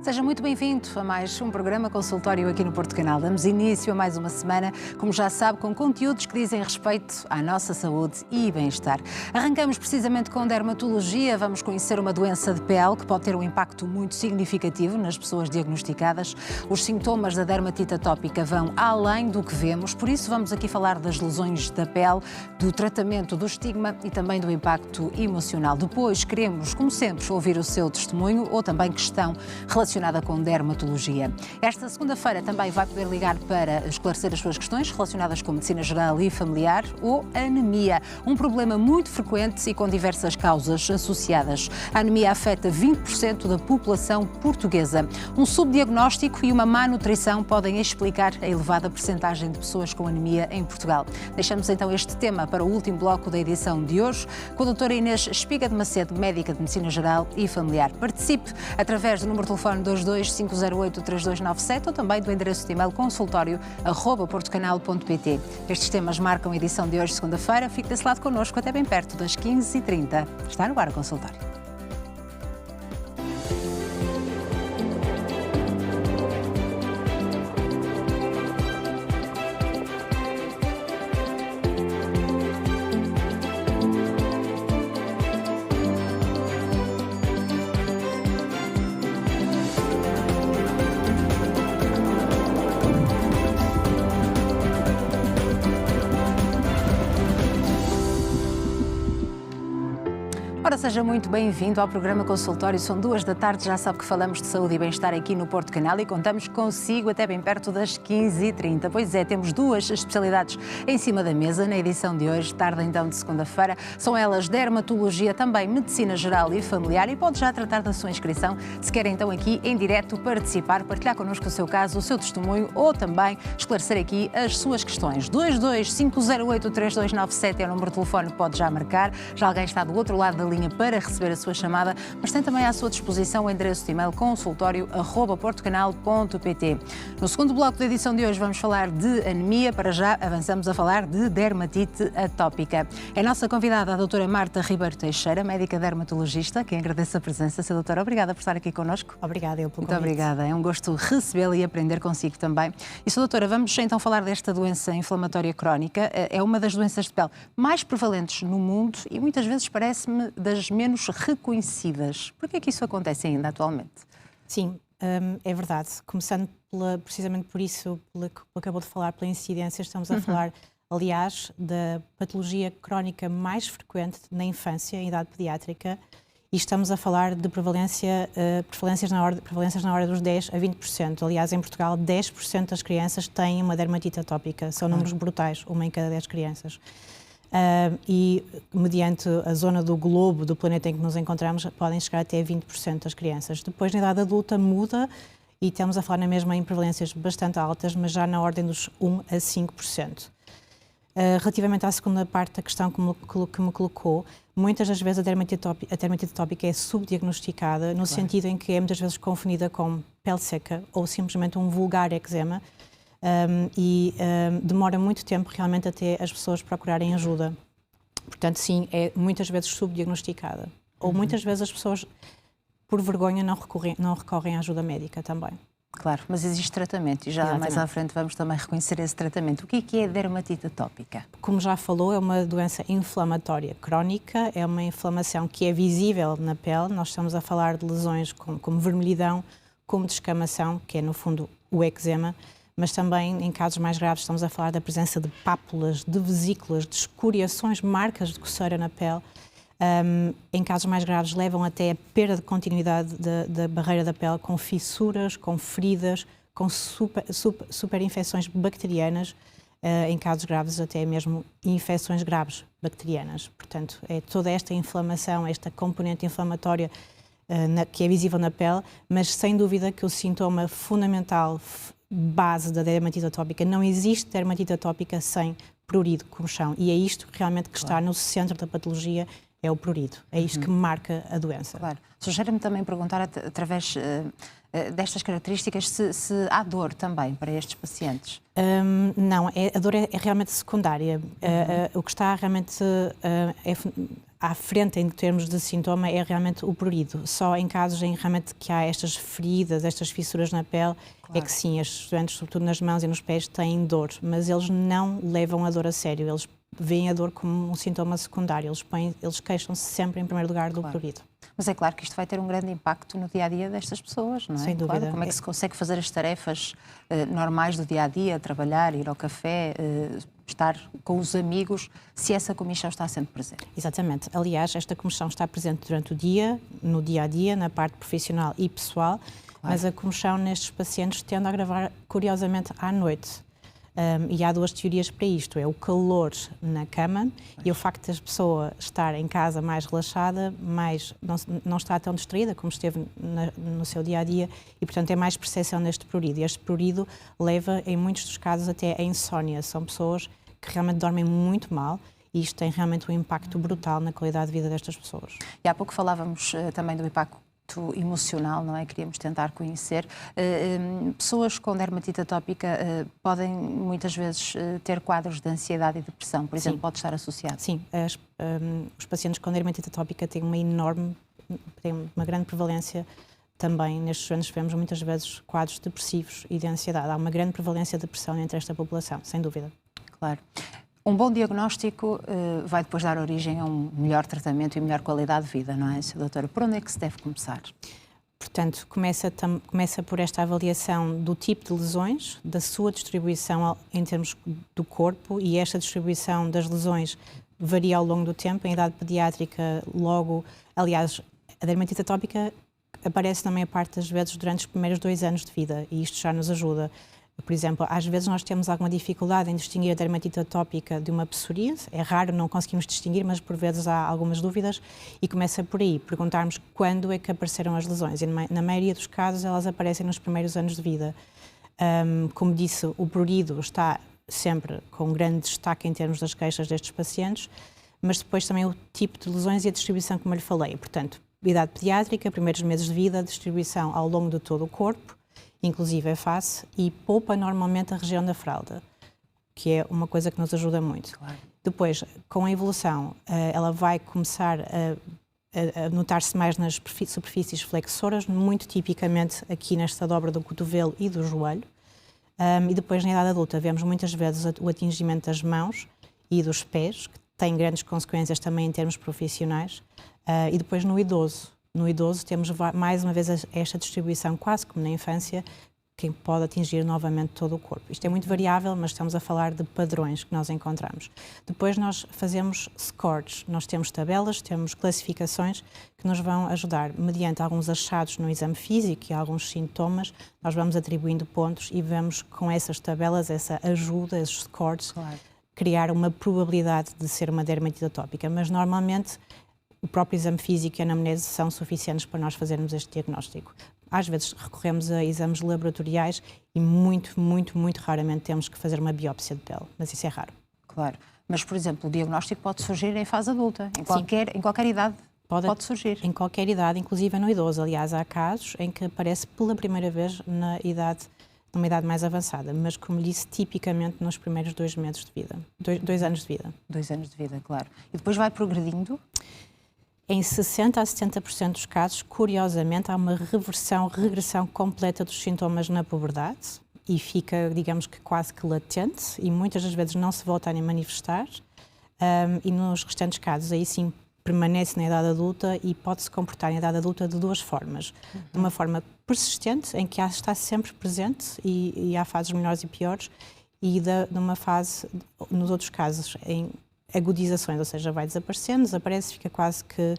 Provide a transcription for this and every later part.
Seja muito bem-vindo a mais um programa consultório aqui no Porto Canal. Damos início a mais uma semana, como já sabe, com conteúdos que dizem respeito à nossa saúde e bem-estar. Arrancamos precisamente com dermatologia. Vamos conhecer uma doença de pele que pode ter um impacto muito significativo nas pessoas diagnosticadas. Os sintomas da dermatite atópica vão além do que vemos, por isso vamos aqui falar das lesões da pele, do tratamento do estigma e também do impacto emocional. Depois queremos, como sempre, ouvir o seu testemunho ou também questão relacionada com dermatologia. Esta segunda-feira também vai poder ligar para esclarecer as suas questões relacionadas com medicina geral e familiar ou anemia, um problema muito frequente e com diversas causas associadas. A anemia afeta 20% da população portuguesa. Um subdiagnóstico e uma má nutrição podem explicar a elevada percentagem de pessoas com anemia em Portugal. Deixamos então este tema para o último bloco da edição de hoje com a doutora Inês Espiga de Macedo, médica de medicina geral e familiar. Participe através do número de telefone 22 508 3297 ou também do endereço de e-mail consultório@portocanal.pt. Estes temas marcam a edição de hoje, segunda-feira. Fique desse lado connosco até bem perto das 15h30. Está no ar o consultório. Ora, seja muito bem-vindo ao programa Consultório. São 14h, já sabe que falamos de saúde e bem-estar aqui no Porto Canal e contamos consigo até bem perto das 15h30. Pois é, temos duas especialidades em cima da mesa na edição de hoje, tarde então de segunda-feira. São elas dermatologia, também medicina geral e familiar, e pode já tratar da sua inscrição se quer então aqui em direto participar, partilhar connosco o seu caso, o seu testemunho ou também esclarecer aqui as suas questões. 22 508 3297 é o número de telefone que pode já marcar. Já alguém está do outro lado da linha para receber a sua chamada, mas tem também à sua disposição o endereço de e-mail consultório@portocanal.pt. No segundo bloco da edição de hoje vamos falar de anemia, para já avançamos a falar de dermatite atópica. É a nossa convidada a doutora Marta Ribeiro Teixeira, médica dermatologista, que agradeço a presença. Sra. Doutora, obrigada por estar aqui connosco. Obrigada, eu pelo convite. Muito obrigada, é um gosto recebê-la e aprender consigo também. E, Sra. Doutora, vamos então falar desta doença inflamatória crónica. É uma das doenças de pele mais prevalentes no mundo e muitas vezes parece-me das menos reconhecidas. Por que é que isso acontece ainda atualmente? Sim, é verdade. Começando precisamente por isso, pelo que acabou de falar, pela incidência, estamos a falar, aliás, da patologia crónica mais frequente na infância, em idade pediátrica, e estamos a falar de prevalências na ordem dos 10 a 20%. Aliás, em Portugal, 10% das crianças têm uma dermatite atópica. São números brutais, uma em cada 10 crianças. E mediante a zona do globo, do planeta em que nos encontramos, podem chegar até 20% das crianças. Depois, na idade adulta, muda e estamos a falar na mesma em prevalências bastante altas, mas já na ordem dos 1 a 5%. Relativamente à segunda parte da questão que me colocou, muitas das vezes a dermatite atópica é subdiagnosticada, no sentido em que é muitas vezes confundida com pele seca ou simplesmente um vulgar eczema. Demora muito tempo realmente até as pessoas procurarem ajuda. Portanto, sim, é muitas vezes subdiagnosticada. Ou muitas vezes as pessoas, por vergonha, não recorrem à ajuda médica também. Claro, mas existe tratamento e já Exatamente. mais à frente vamos também reconhecer esse tratamento. O que é dermatite atópica? Como já falou, é uma doença inflamatória crónica, é uma inflamação que é visível na pele. Nós estamos a falar de lesões como vermelhidão, como descamação, que é no fundo o eczema, mas também, em casos mais graves, estamos a falar da presença de pápulas, de vesículas, de escoriações, marcas de coceira na pele. Em casos mais graves, levam até a perda de continuidade da barreira da pele, com fissuras, com feridas, com superinfecções bacterianas, em casos graves até mesmo infecções graves bacterianas. Portanto, é toda esta inflamação, esta componente inflamatória que é visível na pele, mas sem dúvida que o sintoma fundamental, base da dermatite atópica, não existe dermatite atópica sem prurido, comichão. E é isto realmente que está no centro da patologia, é o prurido. É isto que marca a doença. Claro. Sugere-me também perguntar, através destas características, se há dor também para estes pacientes? Não, a dor é realmente secundária. O que está realmente à frente em termos de sintoma é realmente o prurido. Só em casos em realmente que há estas feridas, estas fissuras na pele, é que sim, as estudantes, sobretudo nas mãos e nos pés, têm dor, mas eles não levam a dor a sério, eles veem a dor como um sintoma secundário, eles queixam-se sempre em primeiro lugar do prurido. Mas é claro que isto vai ter um grande impacto no dia-a-dia destas pessoas, não é? Sem dúvida. Claro, como é que se consegue fazer as tarefas normais do dia-a-dia, trabalhar, ir ao café, estar com os amigos, se essa comichão está sempre presente? Exatamente. Aliás, esta comichão está presente durante o dia, no dia-a-dia, na parte profissional e pessoal, mas a comichão nestes pacientes tende a agravar, curiosamente, à noite. E há duas teorias para isto, é o calor na cama e o facto de a pessoa estar em casa mais relaxada, não está tão distraída como esteve no seu dia-a-dia e, portanto, é mais percepção deste prurido. E este prurido leva, em muitos dos casos, até a insónia. São pessoas que realmente dormem muito mal e isto tem realmente um impacto brutal na qualidade de vida destas pessoas. E há pouco falávamos também do impacto emocional, não é? Queríamos tentar conhecer. Pessoas com dermatite atópica podem muitas vezes ter quadros de ansiedade e depressão, por exemplo, pode estar associado? Sim, os pacientes com dermatite atópica têm uma grande prevalência também. Nestes anos vemos muitas vezes quadros depressivos e de ansiedade. Há uma grande prevalência de depressão entre esta população, sem dúvida. Claro. Um bom diagnóstico vai depois dar origem a um melhor tratamento e melhor qualidade de vida, não é, Sra. Doutora? Por onde é que se deve começar? Portanto, começa por esta avaliação do tipo de lesões, da sua distribuição em termos do corpo, e esta distribuição das lesões varia ao longo do tempo. Em idade pediátrica, aliás, a dermatite atópica aparece na maior parte das vezes durante os primeiros 2 anos de vida, e isto já nos ajuda. Por exemplo, às vezes nós temos alguma dificuldade em distinguir a dermatite atópica de uma psoríase. É raro, não conseguimos distinguir, mas por vezes há algumas dúvidas e começa por aí, perguntarmos quando é que apareceram as lesões. E na maioria dos casos elas aparecem nos primeiros anos de vida. Como disse, o prurido está sempre com grande destaque em termos das queixas destes pacientes, mas depois também o tipo de lesões e a distribuição, como eu lhe falei. Portanto, idade pediátrica, primeiros meses de vida, distribuição ao longo de todo o corpo, inclusive a face, e poupa normalmente a região da fralda, que é uma coisa que nos ajuda muito. Claro. Depois, com a evolução, ela vai começar a notar-se mais nas superfícies flexoras, muito tipicamente aqui nesta dobra do cotovelo e do joelho. E depois, na idade adulta, vemos muitas vezes o atingimento das mãos e dos pés, que tem grandes consequências também em termos profissionais. E depois no idoso. No idoso temos mais uma vez esta distribuição, quase como na infância, que pode atingir novamente todo o corpo. Isto é muito variável, mas estamos a falar de padrões que nós encontramos. Depois nós fazemos scores, nós temos tabelas, temos classificações que nos vão ajudar, mediante alguns achados no exame físico e alguns sintomas, nós vamos atribuindo pontos e vamos com essas tabelas, essa ajuda, esses scores, criar uma probabilidade de ser uma dermatite atópica, mas normalmente o próprio exame físico e a anamnese são suficientes para nós fazermos este diagnóstico. Às vezes recorremos a exames laboratoriais e muito raramente temos que fazer uma biópsia de pele, mas isso é raro. Claro. Mas, por exemplo, o diagnóstico pode surgir em fase adulta, em qualquer idade pode surgir. Em qualquer idade, inclusive no idoso. Aliás, há casos em que aparece pela primeira vez numa idade mais avançada, mas, como disse, tipicamente nos primeiros 2 meses de vida, 2 anos de vida. 2 anos de vida, claro. E depois vai progredindo? Em 60% a 70% dos casos, curiosamente, há uma regressão completa dos sintomas na puberdade e fica, digamos que quase que latente e muitas das vezes não se volta a manifestar. E nos restantes casos, aí sim, permanece na idade adulta e pode-se comportar na idade adulta de 2 formas. De uma forma persistente, em que está sempre presente e há fases melhores e piores, e de uma fase, nos outros casos, em agudizações, ou seja, vai desaparecendo, desaparece, fica quase que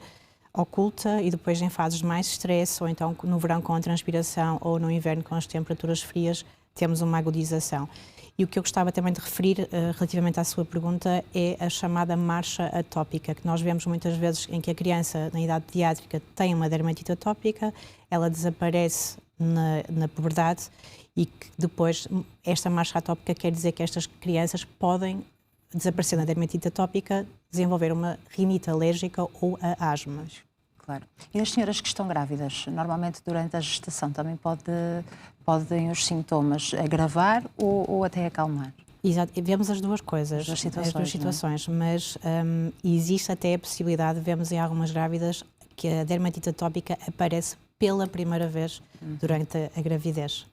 oculta e depois em fases de mais estresse, ou então no verão com a transpiração ou no inverno com as temperaturas frias, temos uma agudização. E o que eu gostava também de referir relativamente à sua pergunta é a chamada marcha atópica, que nós vemos muitas vezes em que a criança na idade pediátrica tem uma dermatite atópica, ela desaparece na puberdade e que depois esta marcha atópica quer dizer que estas crianças podem desaparecer na dermatite atópica, desenvolver uma rinite alérgica ou a asma. Claro. E as senhoras que estão grávidas, normalmente durante a gestação também podem os sintomas agravar ou até acalmar? Exato, vemos as duas coisas, As duas situações, mas existe até a possibilidade, vemos em algumas grávidas, que a dermatite atópica aparece pela primeira vez durante a gravidez.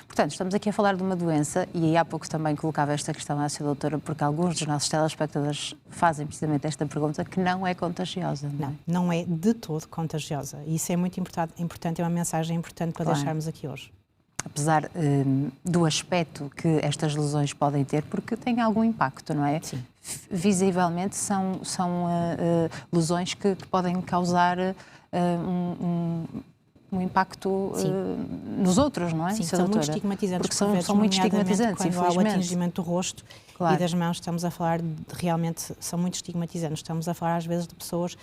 Portanto, estamos aqui a falar de uma doença, e aí há pouco também colocava esta questão à Sra. Doutora, porque alguns dos nossos telespectadores fazem precisamente esta pergunta, que não é contagiosa. Não é de todo contagiosa. E isso é muito importante, é uma mensagem importante para deixarmos aqui hoje. Apesar do aspecto que estas lesões podem ter, porque têm algum impacto, não é? Sim. Visivelmente são lesões que podem causar um impacto nos outros, não é? Sim, são muito estigmatizantes. Porque são muito estigmatizantes, quando há o atingimento do rosto e das mãos, estamos a falar realmente, são muito estigmatizantes. Estamos a falar às vezes de pessoas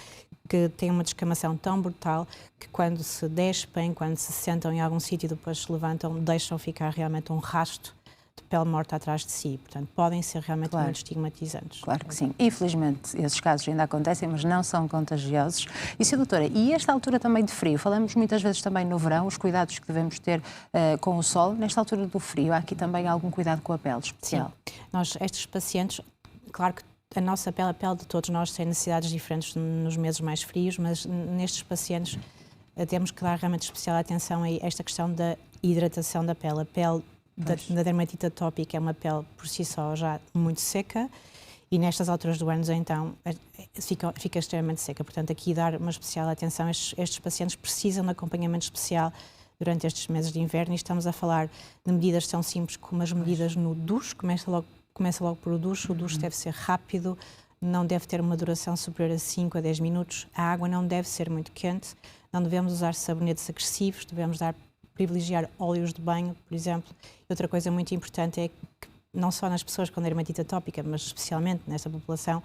que têm uma descamação tão brutal que quando se despem, quando se sentam em algum sítio e depois se levantam, deixam ficar realmente um rasto de pele morta atrás de si. Portanto, podem ser realmente muito estigmatizantes. Claro que sim. Infelizmente, esses casos ainda acontecem, mas não são contagiosos. E, Sra. Doutora, e esta altura também de frio? Falamos muitas vezes também no verão, os cuidados que devemos ter com o sol. Nesta altura do frio, há aqui também algum cuidado com a pele especial? Sim. Estes pacientes, claro que a nossa pele, a pele de todos nós, tem necessidades diferentes nos meses mais frios, mas nestes pacientes temos que dar realmente especial atenção a esta questão da hidratação da pele. A pele da dermatite atópica é uma pele por si só já muito seca e nestas alturas do ano então fica extremamente seca. Portanto, aqui dar uma especial atenção. Estes pacientes precisam de acompanhamento especial durante estes meses de inverno e estamos a falar de medidas tão simples como as medidas no duche. Começa logo por o duche deve ser rápido, não deve ter uma duração superior a 5 a 10 minutos, a água não deve ser muito quente, não devemos usar sabonetes agressivos, devemos privilegiar óleos de banho, por exemplo. E outra coisa muito importante é que, não só nas pessoas com dermatite atópica, mas especialmente nesta população,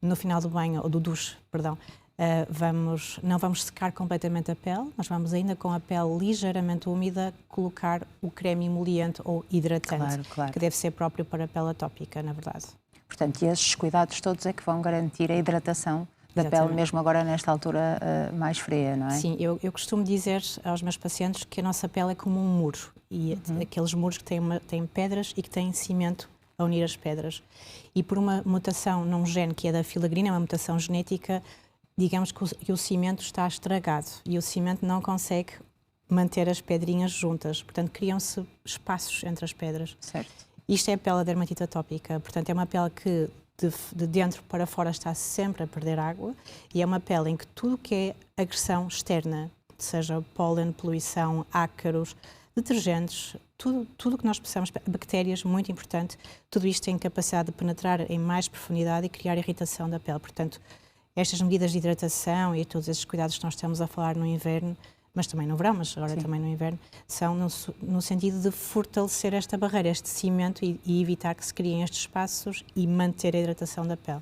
no final do banho, ou do duche, perdão, não vamos secar completamente a pele, mas vamos ainda com a pele ligeiramente úmida colocar o creme emoliente ou hidratante, que deve ser próprio para a pele atópica, na verdade. Portanto, e esses cuidados todos é que vão garantir a hidratação da pele, mesmo agora nesta altura mais fria, não é? Sim, eu costumo dizer aos meus pacientes que a nossa pele é como um muro e aqueles muros que têm pedras e que têm cimento a unir as pedras. E por uma mutação num gene que é da filagrina, uma mutação genética, digamos que o cimento está estragado e o cimento não consegue manter as pedrinhas juntas. Portanto, criam-se espaços entre as pedras. Certo. Isto é a pele da dermatite atópica. Portanto, é uma pele que de dentro para fora está sempre a perder água e é uma pele em que tudo que é agressão externa, seja pólen, poluição, ácaros, detergentes, tudo que nós precisamos, bactérias, muito importante, tudo isto tem capacidade de penetrar em mais profundidade e criar irritação da pele. Portanto, estas medidas de hidratação e todos esses cuidados que nós estamos a falar no inverno, mas também no verão, mas agora também no inverno, são no sentido de fortalecer esta barreira, este cimento e evitar que se criem estes espaços e manter a hidratação da pele.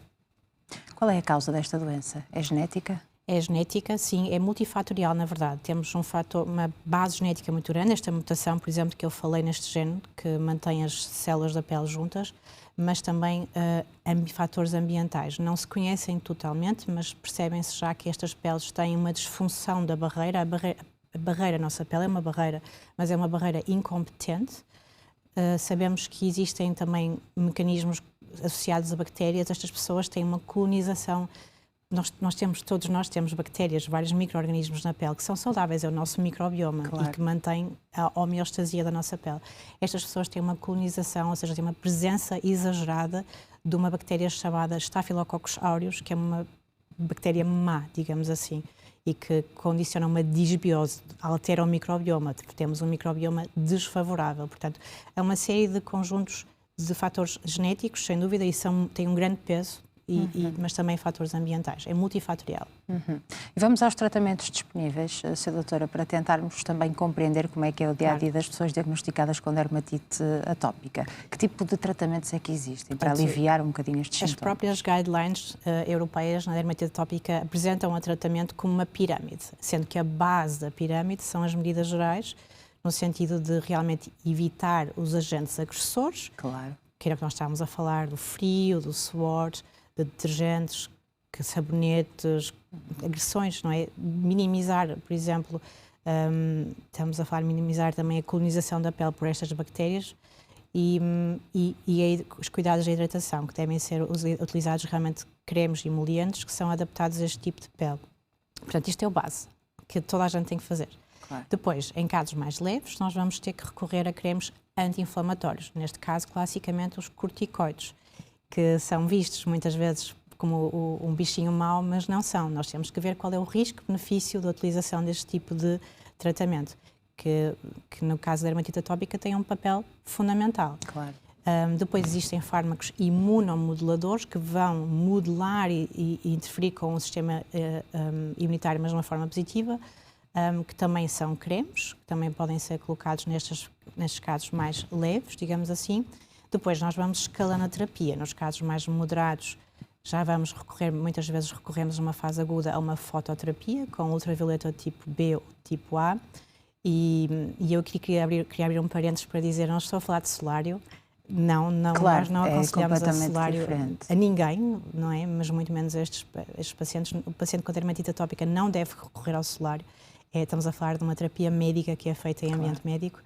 Qual é a causa desta doença? É genética? É genética, sim, é multifatorial, na verdade. Temos uma base genética muito grande, esta mutação, por exemplo, que eu falei neste gene, que mantém as células da pele juntas, mas também fatores ambientais. Não se conhecem totalmente, mas percebem-se já que estas peles têm uma disfunção da barreira. A nossa pele é uma barreira, mas é uma barreira incompetente. Sabemos que existem também mecanismos associados a bactérias. Estas pessoas têm uma colonização. Todos nós temos bactérias, vários micro-organismos na pele que são saudáveis, é o nosso microbioma e que mantém a homeostasia da nossa pele. Estas pessoas têm uma colonização, ou seja, têm uma presença exagerada de uma bactéria chamada Staphylococcus aureus, que é uma bactéria má, digamos assim, e que condiciona uma disbiose, altera o microbioma, temos um microbioma desfavorável. Portanto, é uma série de conjuntos de fatores genéticos, sem dúvida, e têm um grande peso. Mas também fatores ambientais, é multifatorial. E vamos aos tratamentos disponíveis, Sra. Doutora, para tentarmos também compreender como é que é o dia-a-dia das pessoas diagnosticadas com dermatite atópica. Que tipo de tratamentos é que existem para aliviar um bocadinho estes sintomas? As próprias guidelines europeias na dermatite atópica apresentam o tratamento como uma pirâmide, sendo que a base da pirâmide são as medidas gerais, no sentido de realmente evitar os agentes agressores, que era o que nós estávamos a falar, do frio, do suor, de detergentes, sabonetes, agressões, não é? Minimizar, por exemplo, estamos a falar de minimizar também a colonização da pele por estas bactérias os cuidados da hidratação, que devem ser utilizados realmente cremes e emolientes que são adaptados a este tipo de pele. Portanto, isto é o base, que toda a gente tem que fazer. Claro. Depois, em casos mais leves, nós vamos ter que recorrer a cremes anti-inflamatórios. Neste caso, classicamente, os corticoides, que são vistos muitas vezes como um bichinho mau, mas não são. Nós temos que ver qual é o risco-benefício da utilização deste tipo de tratamento, que no caso da dermatite atópica tem um papel fundamental. Claro. Depois existem fármacos imunomoduladores que vão modelar e interferir com o sistema imunitário, mas de uma forma positiva, que também são cremes, que também podem ser colocados nestes casos mais leves, digamos assim. Depois nós vamos escalando a terapia. Nos casos mais moderados, já vamos recorrer, muitas vezes recorremos numa fase aguda a uma fototerapia com ultravioleta tipo B ou tipo A. E eu queria abrir um parênteses para dizer, não estou a falar de solário. Não, claro, nós não aconselhamos a solário diferente. a ninguém, não é? Mas muito menos a estes pacientes. O paciente com dermatite atópica não deve recorrer ao solário. Estamos a falar de uma terapia médica que é feita em ambiente médico.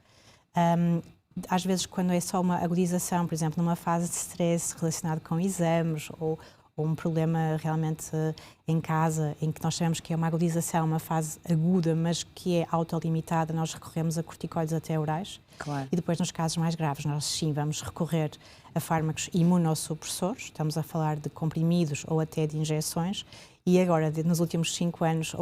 Às vezes, quando é só uma agudização, por exemplo, numa fase de stress relacionado com exames ou um problema realmente em casa, em que nós sabemos que é uma agudização, uma fase aguda, mas que é autolimitada, nós recorremos a corticoides até orais. Claro. E depois, nos casos mais graves, nós sim vamos recorrer a fármacos imunossupressores, estamos a falar de comprimidos ou até de injeções. E agora, nos últimos 5 anos,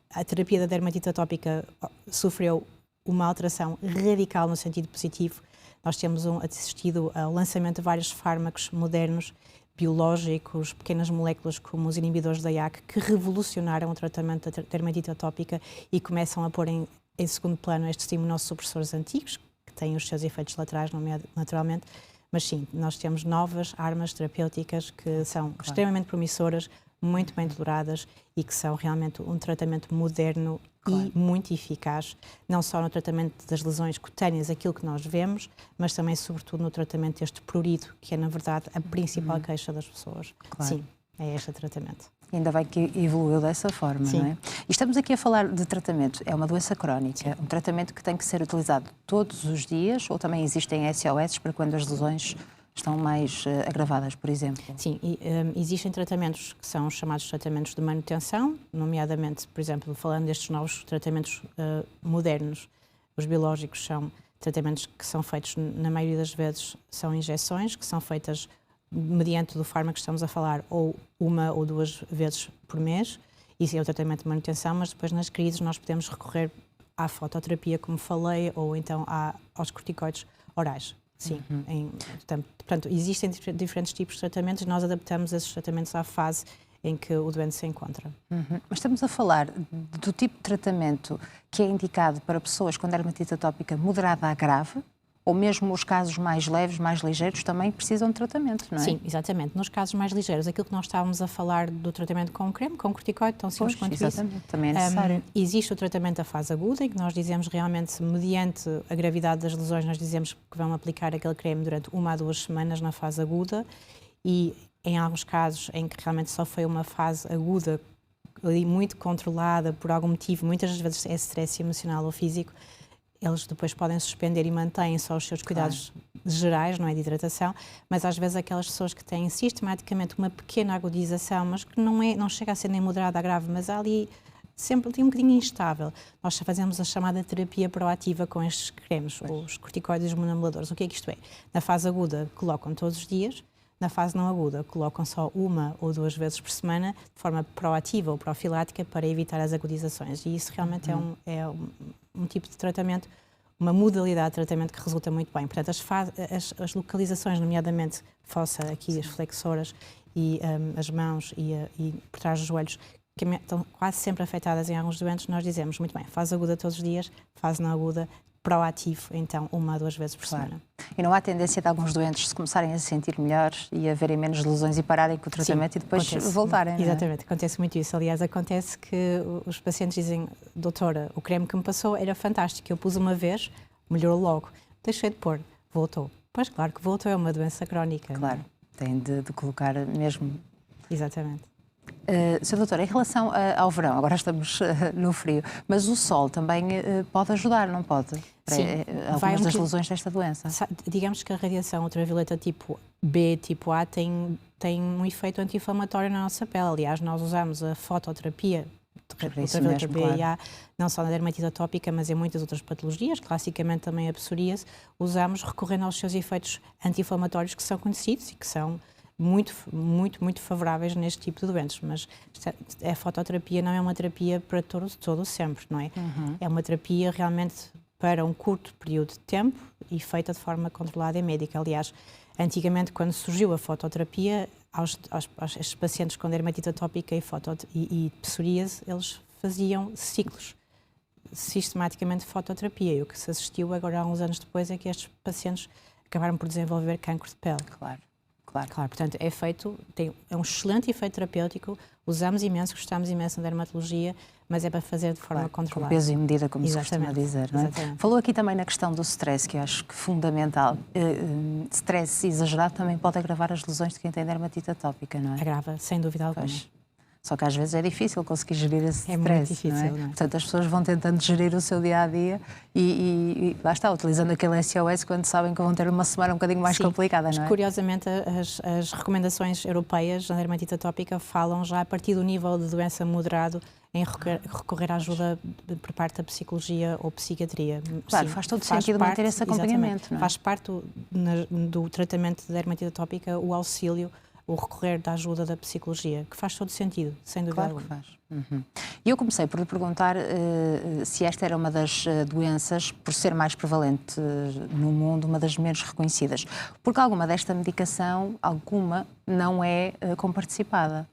a terapia da dermatite atópica sofreu uma alteração radical no sentido positivo. Nós temos assistido ao lançamento de vários fármacos modernos, biológicos, pequenas moléculas como os inibidores da JAK, que revolucionaram o tratamento da dermatite atópica e começam a pôr em segundo plano estes imunossupressores antigos, que têm os seus efeitos laterais, naturalmente. Mas sim, nós temos novas armas terapêuticas que são extremamente promissoras, muito bem toleradas e que são realmente um tratamento moderno e muito eficaz, não só no tratamento das lesões cutâneas, aquilo que nós vemos, mas também, sobretudo, no tratamento deste prurido, que é, na verdade, a principal queixa das pessoas. Claro. Sim, é este tratamento. Ainda bem que evoluiu dessa forma, Sim. não é? E estamos aqui a falar de tratamento. É uma doença crónica, um tratamento que tem que ser utilizado todos os dias, ou também existem SOS para quando as lesões estão mais agravadas, por exemplo? Sim, existem tratamentos que são chamados tratamentos de manutenção, nomeadamente, por exemplo, falando destes novos tratamentos modernos, os biológicos são tratamentos que são feitos, na maioria das vezes, são injeções, que são feitas mediante do fármaco que estamos a falar, ou 1 ou 2 vezes por mês. Isso é o tratamento de manutenção, mas depois nas crises nós podemos recorrer à fototerapia, como falei, ou então aos corticoides orais. Sim, portanto, existem diferentes tipos de tratamentos e nós adaptamos esses tratamentos à fase em que o doente se encontra. Mas estamos a falar do tipo de tratamento que é indicado para pessoas com dermatite atópica moderada a grave, ou mesmo os casos mais leves, mais ligeiros, também precisam de tratamento, não é? Sim, exatamente. Nos casos mais ligeiros, aquilo que nós estávamos a falar do tratamento com creme, com corticoide, tão simples quanto isso. Exatamente, também é necessário. Existe o tratamento da fase aguda, em que nós dizemos realmente, mediante a gravidade das lesões, nós dizemos que vão aplicar aquele creme durante 1 a 2 semanas na fase aguda e em alguns casos em que realmente só foi uma fase aguda ali muito controlada por algum motivo, muitas das vezes é stress emocional ou físico, eles depois podem suspender e mantêm só os seus cuidados gerais, não é, de hidratação, mas às vezes aquelas pessoas que têm sistematicamente uma pequena agudização, mas que não chega a ser nem moderada a grave, mas há ali sempre um bocadinho instável. Nós fazemos a chamada terapia proativa com estes cremes, os corticoides imunomoduladores. O que é que isto é? Na fase aguda colocam todos os dias, na fase não aguda colocam só 1 ou 2 vezes por semana, de forma proativa ou profilática, para evitar as agudizações. E isso realmente é um tipo de tratamento, uma modalidade de tratamento que resulta muito bem. Portanto, as localizações, nomeadamente fossa, aqui as flexoras e as mãos e por trás dos joelhos, que estão quase sempre afetadas em alguns doentes, nós dizemos muito bem, fase aguda todos os dias, fase não aguda, proativo, então 1 a 2 vezes por semana. E não há tendência de alguns doentes se começarem a se sentir melhores e a verem menos lesões e pararem com o tratamento? Sim, e depois voltarem, não é? Exatamente, acontece muito isso. Aliás, acontece que os pacientes dizem, doutora, o creme que me passou era fantástico, eu pus uma vez, melhorou logo, deixei de pôr, voltou. Pois claro que voltou, é uma doença crónica. Claro, tem de colocar mesmo. Exatamente. Sr. Doutor, em relação ao verão, agora estamos no frio, mas o sol também pode ajudar, não pode? Para Sim, algumas das lesões desta doença. Digamos que a radiação ultravioleta tipo B, tipo A, tem um efeito anti-inflamatório na nossa pele. Aliás, nós usamos a fototerapia ultravioleta B e A, não só na dermatite atópica, mas em muitas outras patologias, classicamente também a psoríase, usamos recorrendo aos seus efeitos anti-inflamatórios que são conhecidos e que são muito favoráveis neste tipo de doenças, mas a fototerapia não é uma terapia para todo sempre, não é? É uma terapia realmente para um curto período de tempo e feita de forma controlada e médica. Aliás, antigamente, quando surgiu a fototerapia, estes pacientes com dermatite atópica e psoríase, eles faziam ciclos sistematicamente de fototerapia. E o que se assistiu agora, há uns anos depois, é que estes pacientes acabaram por desenvolver cancro de pele. Claro, portanto, é um excelente efeito terapêutico, usamos imenso, gostamos imenso na dermatologia, mas é para fazer de forma controlada. Com peso e medida, como se costuma dizer, não é? Falou aqui também na questão do stress, que eu acho que é fundamental. Stress exagerado também pode agravar as lesões de quem tem dermatite atópica, não é? Agrava, sem dúvida alguma. Só que às vezes é difícil conseguir gerir esse stress. É muito difícil, não é? Portanto, as pessoas vão tentando gerir o seu dia-a-dia e lá está, utilizando aquele SOS quando sabem que vão ter uma semana um bocadinho mais complicada, não é? Curiosamente, as recomendações europeias na dermatite atópica falam já a partir do nível de doença moderado em recorrer à ajuda por parte da psicologia ou psiquiatria. Claro, faz todo sentido manter esse acompanhamento, não é? Faz parte do tratamento de dermatite atópica o auxílio, o recorrer da ajuda da psicologia, que faz todo sentido, sem dúvida alguma. Claro que faz. E eu comecei por lhe perguntar se esta era uma das doenças, por ser mais prevalente no mundo, uma das menos reconhecidas. Porque alguma desta medicação, alguma, não é comparticipada.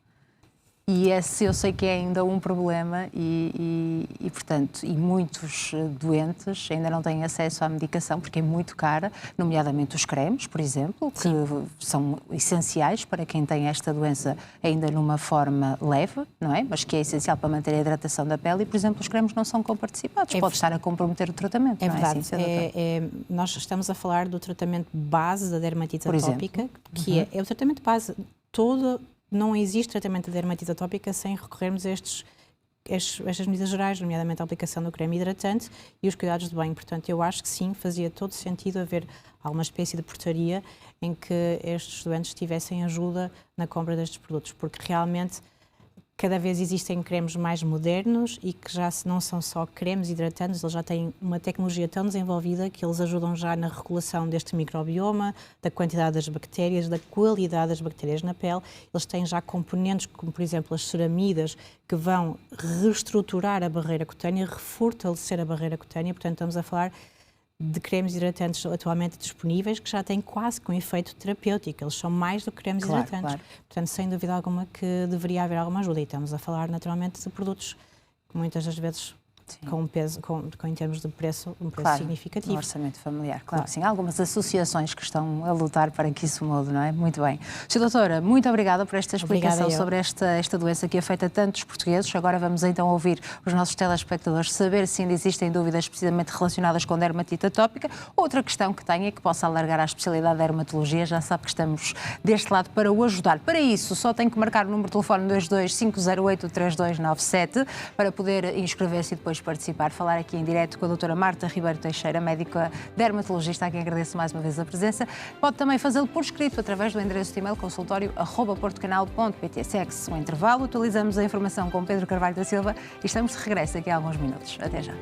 E esse eu sei que é ainda um problema portanto, muitos doentes ainda não têm acesso à medicação porque é muito cara, nomeadamente os cremes, por exemplo, que são essenciais para quem tem esta doença ainda numa forma leve, não é? Mas que é essencial para manter a hidratação da pele e, por exemplo, os cremes não são comparticipados. Pode estar a comprometer o tratamento, não é? Verdade. Nós estamos a falar do tratamento base da dermatite atópica, que é o tratamento base todo. Não existe tratamento de dermatite atópica sem recorrermos a estas medidas gerais, nomeadamente a aplicação do creme hidratante e os cuidados de banho. Portanto, eu acho que sim, fazia todo sentido haver alguma espécie de portaria em que estes doentes tivessem ajuda na compra destes produtos, porque realmente cada vez existem cremes mais modernos e que já não são só cremes hidratantes, eles já têm uma tecnologia tão desenvolvida que eles ajudam já na regulação deste microbioma, da quantidade das bactérias, da qualidade das bactérias na pele. Eles têm já componentes como, por exemplo, as ceramidas, que vão reestruturar a barreira cutânea, refortalecer a barreira cutânea. Portanto, estamos a falar de cremes hidratantes atualmente disponíveis que já têm quase com efeito terapêutico. Eles são mais do que cremes hidratantes. Claro. Portanto, sem dúvida alguma que deveria haver alguma ajuda. E estamos a falar naturalmente de produtos que muitas das vezes com um peso, em termos de preço, significativo. Um orçamento familiar, claro que sim. Há algumas associações que estão a lutar para que isso mude, não é? Muito bem. Sra. Doutora, muito obrigada por esta explicação sobre esta doença que afeta tantos portugueses. Agora vamos então ouvir os nossos telespectadores saber se ainda existem dúvidas precisamente relacionadas com dermatite atópica. Outra questão que tem é que possa alargar a especialidade da dermatologia. Já sabe que estamos deste lado para o ajudar. Para isso, só tem que marcar o número de telefone 22508-3297 para poder inscrever-se e depois participar, falar aqui em direto com a doutora Marta Ribeiro Teixeira, médica dermatologista, a quem agradeço mais uma vez a presença. Pode também fazê-lo por escrito através do endereço de e-mail consultório@portocanal.pt. Segue-se um intervalo, atualizamos a informação com Pedro Carvalho da Silva e estamos de regresso aqui a alguns minutos. Até já.